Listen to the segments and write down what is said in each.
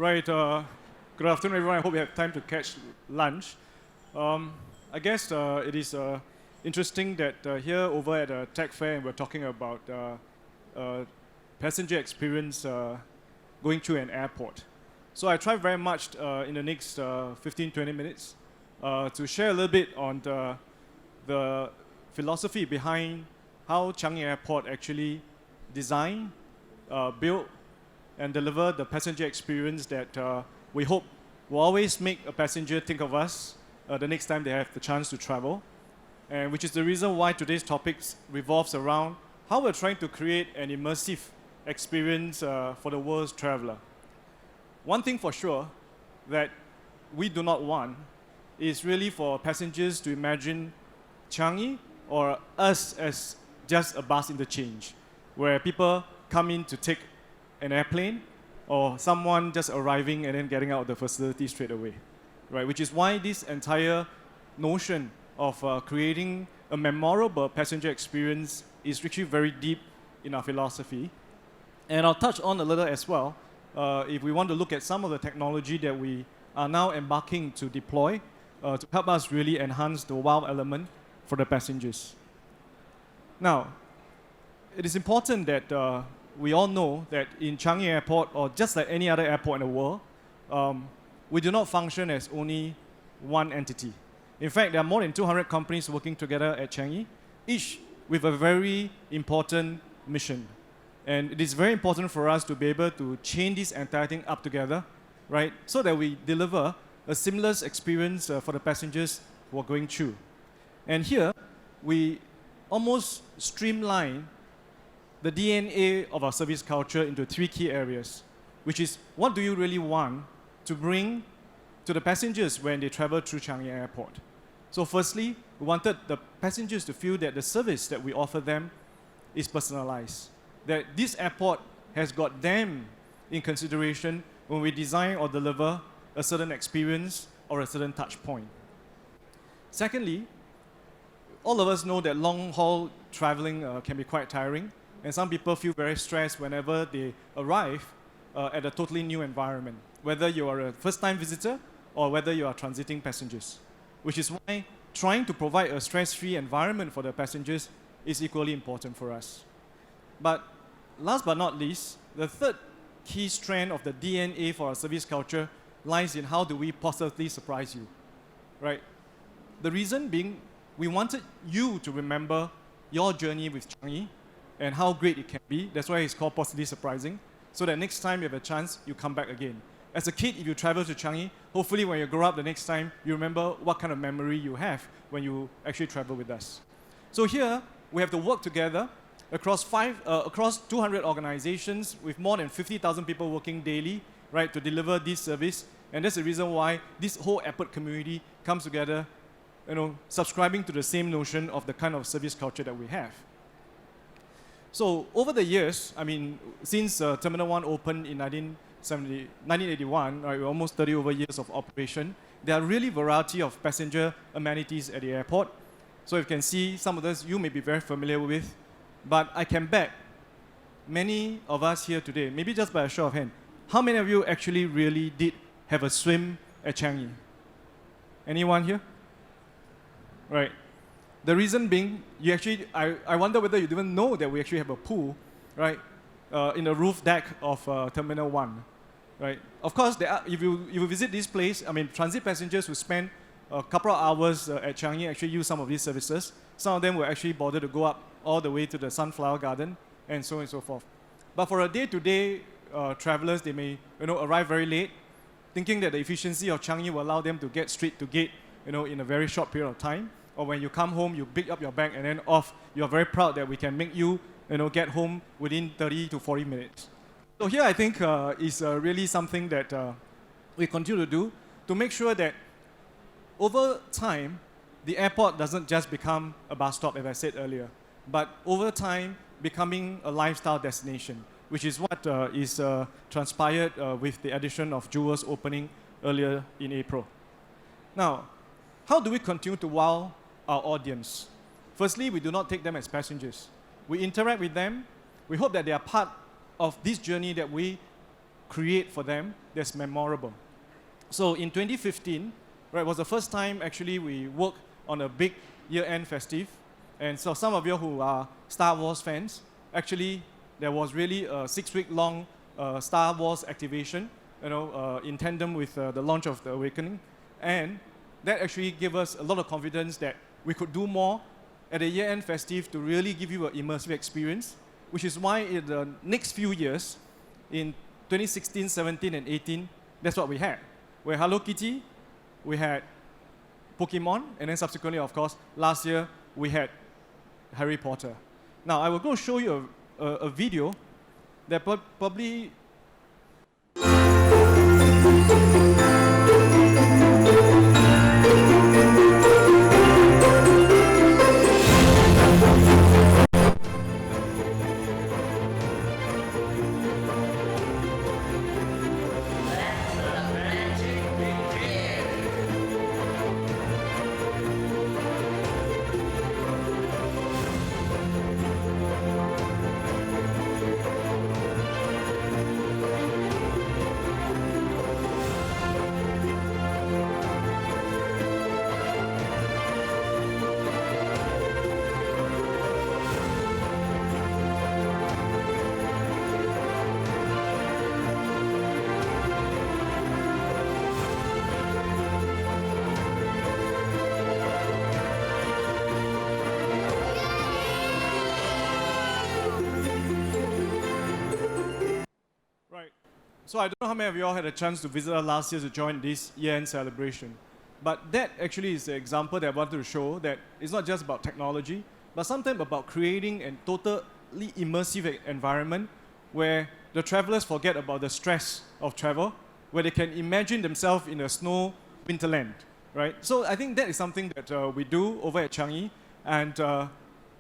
Right. Good afternoon, everyone. I hope you have time to catch lunch. I guess it is interesting that here over at the Tech Fair, we're talking about passenger experience going through an airport. So I try very much in the next 15-20 minutes to share a little bit on the philosophy behind how Changi Airport actually designed, built, and deliver the passenger experience that we hope will always make a passenger think of us the next time they have the chance to travel. And which is the reason why today's topics revolves around how we're trying to create an immersive experience for the world's traveler. One thing for sure that we do not want is really for passengers to imagine Changi or us as just a bus interchange, where people come in to take an airplane or someone just arriving and then getting out of the facility straight away, right? Which is why this entire notion of creating a memorable passenger experience is actually very deep in our philosophy. And I'll touch on a little as well, if we want to look at some of the technology that we are now embarking to deploy to help us really enhance the wow element for the passengers. Now, it is important that we all know that in Changi Airport, or just like any other airport in the world, we do not function as only one entity. In fact, there are more than 200 companies working together at Changi, each with a very important mission. And it is very important for us to be able to chain this entire thing up together, right? So that we deliver a seamless experience for the passengers who are going through. And here, we almost streamline the DNA of our service culture into three key areas, which is what do you really want to bring to the passengers when they travel through Changi Airport. So firstly, we wanted the passengers to feel that the service that we offer them is personalized, that this airport has got them in consideration when we design or deliver a certain experience or a certain touch point. Secondly, all of us know that long-haul traveling can be quite tiring, and some people feel very stressed whenever they arrive at a totally new environment, whether you are a first-time visitor or whether you are transiting passengers, which is why trying to provide a stress-free environment for the passengers is equally important for us. But last but not least, the third key strand of the DNA for our service culture lies in how do we positively surprise you, right? The reason being, we wanted you to remember your journey with Changi and how great it can be. That's why it's called positively surprising, so that next time you have a chance, you come back again. As a kid, if you travel to Changi, hopefully when you grow up the next time, you remember what kind of memory you have when you actually travel with us. So here, we have to work together across 200 organizations with more than 50,000 people working daily, right, to deliver this service. And that's the reason why this whole airport community comes together, subscribing to the same notion of the kind of service culture that we have. So over the years, since Terminal 1 opened in 1981, right, almost 30 over years of operation, there are really variety of passenger amenities at the airport. So you can see some of those you may be very familiar with, but I can bet many of us here today, maybe just by a show of hands, how many of you actually really did have a swim at Changi? Anyone here? Right. The reason being, I wonder whether you even know that we actually have a pool, right, in the roof deck of Terminal 1, right? Of course, if you visit this place, transit passengers who spend a couple of hours at Changi actually use some of these services. Some of them will actually bother to go up all the way to the Sunflower Garden and so on and so forth. But for a day-to-day travelers, they may arrive very late, thinking that the efficiency of Changi will allow them to get straight to gate in a very short period of time. Or when you come home, you pick up your bag and then off. You're very proud that we can make you, get home within 30 to 40 minutes. So here I think is really something that we continue to do to make sure that over time, the airport doesn't just become a bus stop, as I said earlier, but over time becoming a lifestyle destination, which is what is transpired with the addition of Jewel's opening earlier in April. Now, how do we continue to wow our audience? Firstly, we do not take them as passengers. We interact with them. We hope that they are part of this journey that we create for them that's memorable. So in 2015, right, was the first time actually we worked on a big year-end festive. And so some of you who are Star Wars fans, actually there was really a 6-week-long Star Wars activation, in tandem with the launch of The Awakening. And that actually gave us a lot of confidence that we could do more at a year-end festive to really give you an immersive experience, which is why in the next few years, in 2016, 17, and 18, that's what we had. We had Hello Kitty, we had Pokemon, and then subsequently, of course, last year, we had Harry Potter. Now, I will go show you a video that probably... So I don't know how many of you all had a chance to visit us last year to join this year-end celebration. But that actually is the example that I wanted to show, that it's not just about technology, but sometimes about creating a totally immersive environment where the travelers forget about the stress of travel, where they can imagine themselves in a snow winterland, right? So I think that is something that we do over at Changi. And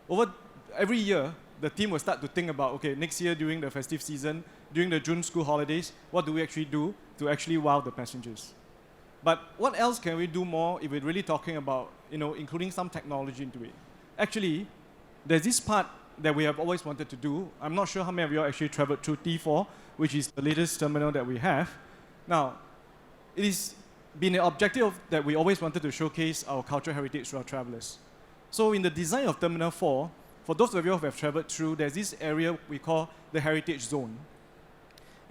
over every year, the team will start to think about, okay, next year during the festive season, during the June school holidays, what do we actually do to actually wow the passengers? But what else can we do more if we're really talking about, including some technology into it? Actually, there's this part that we have always wanted to do. I'm not sure how many of you actually traveled through T4, which is the latest terminal that we have. Now, it has been an objective that we always wanted to showcase our cultural heritage to our travelers. So in the design of Terminal 4, for those of you who have traveled through, there's this area we call the Heritage Zone.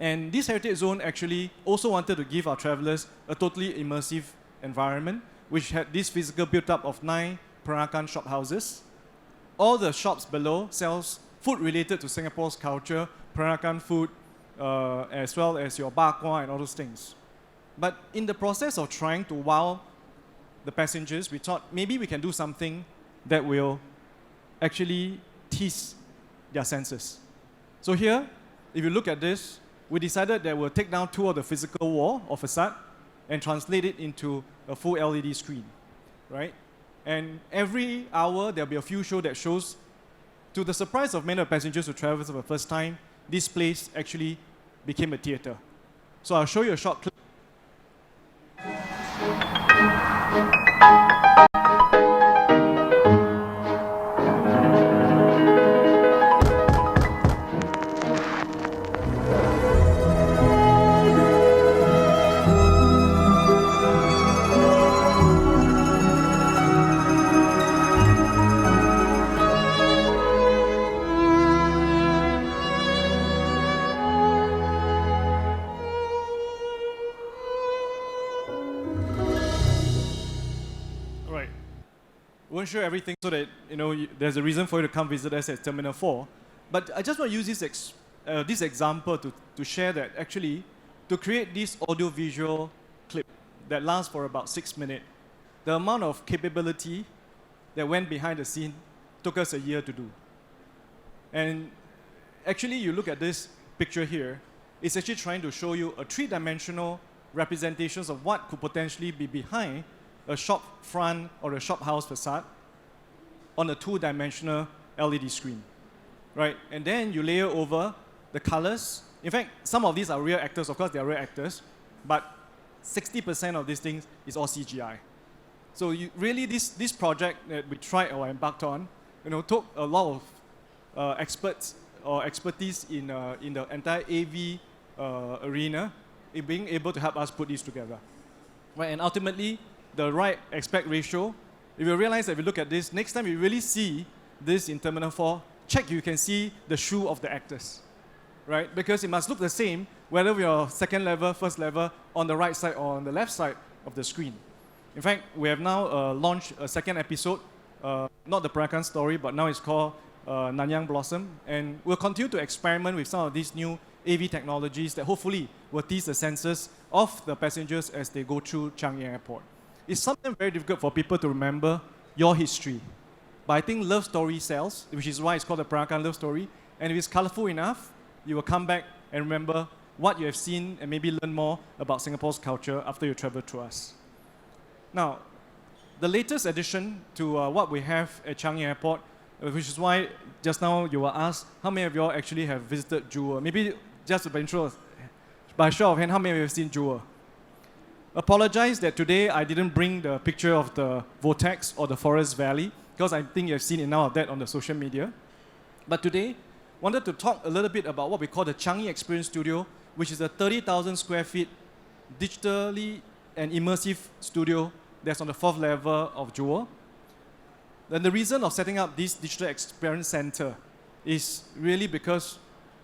And this Heritage Zone actually also wanted to give our travelers a totally immersive environment, which had this physical built-up of 9 Peranakan shop houses. All the shops below sells food related to Singapore's culture, Peranakan food, as well as your bakwa and all those things. But in the process of trying to wow the passengers, we thought maybe we can do something that will actually tease their senses. So here, if you look at this, we decided that we'll take down 2 of the physical wall or facade and translate it into a full LED screen, right? And every hour, there'll be a few shows that shows, to the surprise of many of the passengers who travel for the first time, this place actually became a theater. So I'll show you a short clip. Won't show everything so that there's a reason for you to come visit us at Terminal 4. But I just want to use this example to share that actually, to create this audio-visual clip that lasts for about 6 minutes, the amount of capability that went behind the scene took us a year to do. And actually, you look at this picture here, it's actually trying to show you a 3-dimensional representations of what could potentially be behind a shop front or a shop house facade on a 2-dimensional LED screen, right? And then you layer over the colors. In fact, some of these are real actors. Of course, they are real actors, but 60% of these things is all CGI. So really, this project that we tried or embarked on, took a lot of expertise in the entire AV arena, in being able to help us put these together. Right, and ultimately, the right aspect ratio, if you realize that if you look at this, next time you really see this in Terminal 4, check you can see the shoe of the actors, right? Because it must look the same whether we are second level, first level, on the right side or on the left side of the screen. In fact, we have now launched a second episode, not the Peranakan story, but now it's called Nanyang Blossom, and we'll continue to experiment with some of these new AV technologies that hopefully will tease the senses of the passengers as they go through Changi Airport. It's sometimes very difficult for people to remember your history. But I think love story sells, which is why it's called the Peranakan love story. And if it's colorful enough, you will come back and remember what you have seen and maybe learn more about Singapore's culture after you travel through us. Now, the latest addition to what we have at Changi Airport, which is why just now you were asked, how many of you all actually have visited Jewel? Maybe just by show of hand, how many of you have seen Jewel? Apologize that today I didn't bring the picture of the vortex or the forest valley, because I think you have seen enough of that on the social media. But today, wanted to talk a little bit about what we call the Changi Experience Studio, which is a 30,000 square feet digitally and immersive studio that's on the 4th level of Jewel. And the reason of setting up this digital experience center is really because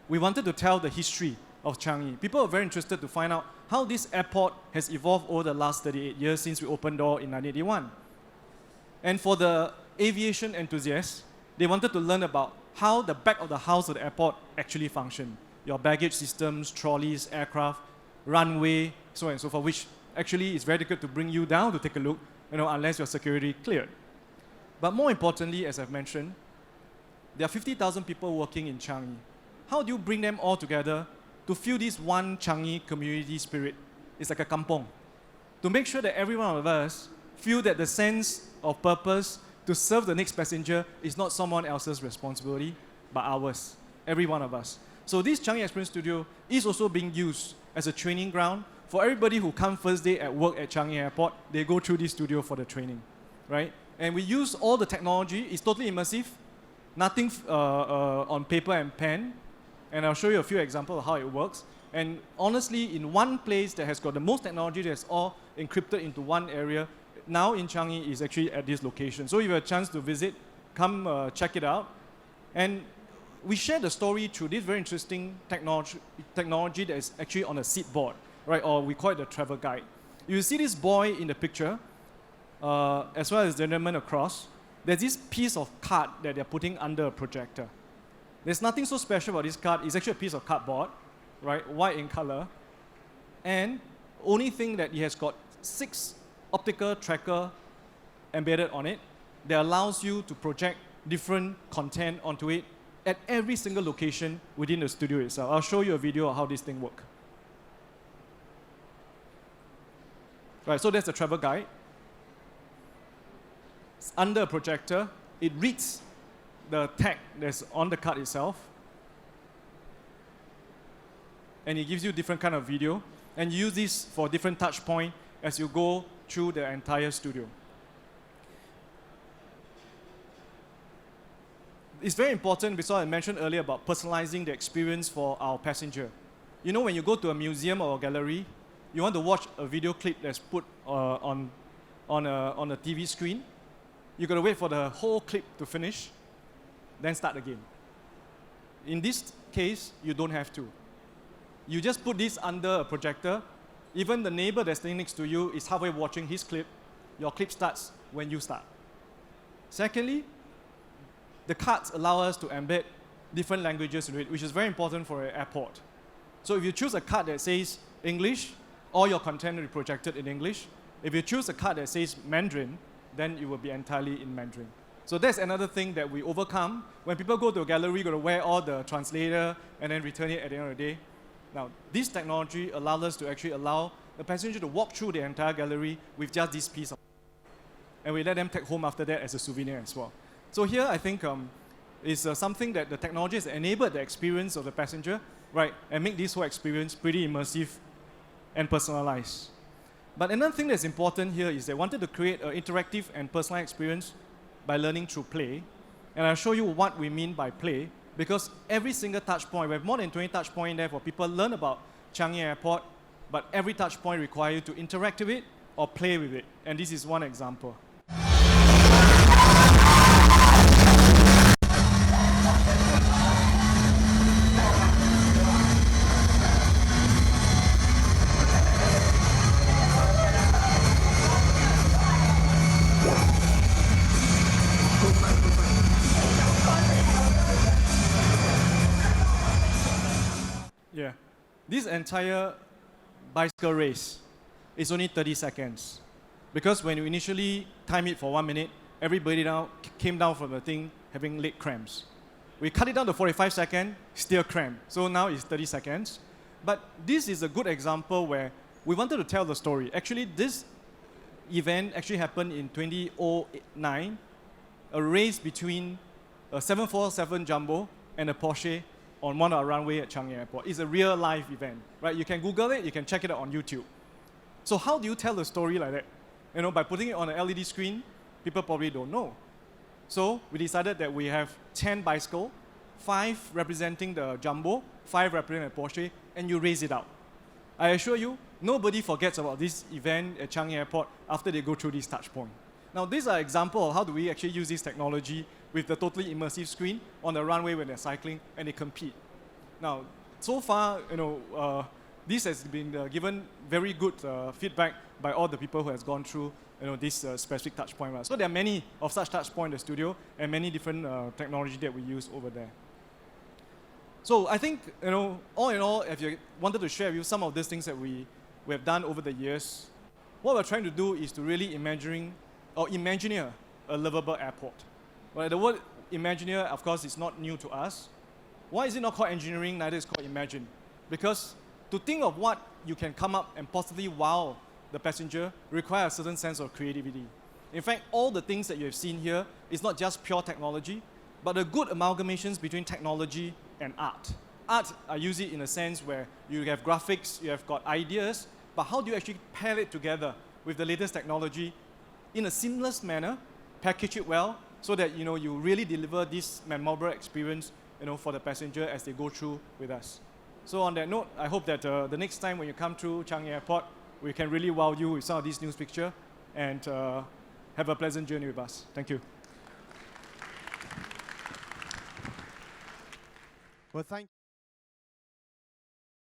we wanted to tell the history of Changi. People are very interested to find out how this airport has evolved over the last 38 years since we opened door in 1981. And for the aviation enthusiasts, they wanted to learn about how the back of the house of the airport actually function. Your baggage systems, trolleys, aircraft, runway, so on and so forth, which actually is very difficult to bring you down to take a look, unless your security cleared. But more importantly, as I've mentioned, there are 50,000 people working in Changi. How do you bring them all together to feel this one Changi community spirit? It's like a kampong. To make sure that every one of us feel that the sense of purpose to serve the next passenger is not someone else's responsibility, but ours, every one of us. So this Changi Experience Studio is also being used as a training ground for everybody who come first day at work at Changi Airport. They go through this studio for the training, right? And we use all the technology. It's totally immersive, nothing on paper and pen. And I'll show you a few examples of how it works. And honestly, in one place that has got the most technology that's all encrypted into one area, now in Changi is actually at this location. So if you have a chance to visit, come check it out. And we share the story through this very interesting technology that is actually on a seat board, right? Or we call it the travel guide. You see this boy in the picture, as well as the gentleman across. There's this piece of card that they're putting under a projector. There's nothing so special about this card. It's actually a piece of cardboard, right? White in color. And only thing that it has got 6 optical tracker embedded on it that allows you to project different content onto it at every single location within the studio itself. I'll show you a video of how this thing works. Right, so that's the travel guide. It's under a projector. It reads the tag that's on the card itself. And it gives you different kind of video. And you use this for different touch point as you go through the entire studio. It's very important, because I mentioned earlier about personalizing the experience for our passenger. When you go to a museum or a gallery, you want to watch a video clip that's put on a TV screen. You've got to wait for the whole clip to finish, then start again. In this case, you don't have to. You just put this under a projector. Even the neighbor that's standing next to you is halfway watching his clip. Your clip starts when you start. Secondly, the cards allow us to embed different languages in it, which is very important for an airport. So if you choose a card that says English, all your content will be projected in English. If you choose a card that says Mandarin, then it will be entirely in Mandarin. So that's another thing that we overcome. When people go to a gallery, you're going to wear all the translator and then return it at the end of the day. Now, this technology allows us to actually allow the passenger to walk through the entire gallery with just this piece of, and we let them take home after that as a souvenir as well. So here, I think, is something that the technology has enabled the experience of the passenger, right, and make this whole experience pretty immersive and personalized. But another thing that's important here is they wanted to create an interactive and personalized experience by learning through play. And I'll show you what we mean by play, because every single touch point, we have more than 20 touch points there for people to learn about Changi Airport but every touch point requires you to interact with it or play with it. And this is one example. Yeah, this entire bicycle race is only 30 seconds. Because when you initially time it for 1 minute, everybody came down from the thing having leg cramps. We cut it down to 45 seconds, still cramp. So now it's 30 seconds. But this is a good example where we wanted to tell the story. Actually, this event actually happened in 2009, a race between a 747 Jumbo and a Porsche on one of our runway at Changi Airport. It's a real live event, right? You can Google it, you can check it out on YouTube. So how do you tell the story like that? You know, by putting it on an LED screen, people probably don't know. So we decided that we have 10 bicycles, 5 representing the Jumbo, 5 representing the Porsche, and you raise it out. I assure you, nobody forgets about this event at Changi Airport after they go through this touch point. Now, these are examples of how do we actually use this technology with the totally immersive screen on the runway when they're cycling and they compete. Now, so far, you know, this has been given very good feedback by all the people who has gone through, you know, this specific touch point. So there are many of such touch points in the studio and many different technology that we use over there. So I think, you know, all in all, if you wanted to share with you some of these things that we have done over the years, what we're trying to do is to really imagineer a livable airport. Well, the word imagineer, of course, is not new to us. Why is it not called engineering, neither is it called imagine? Because to think of what you can come up and possibly wow the passenger requires a certain sense of creativity. In fact, all the things that you have seen here is not just pure technology, but a good amalgamations between technology and art. Art, I use it in a sense where you have graphics, you have got ideas, but how do you actually pair it together with the latest technology in a seamless manner, package it well, so that you really deliver this memorable experience for the passenger as they go through with us. So on that note, I hope that the next time when you come through Changi Airport, we can really wow you with some of these news pictures and have a pleasant journey with us. Thank you. Well, thank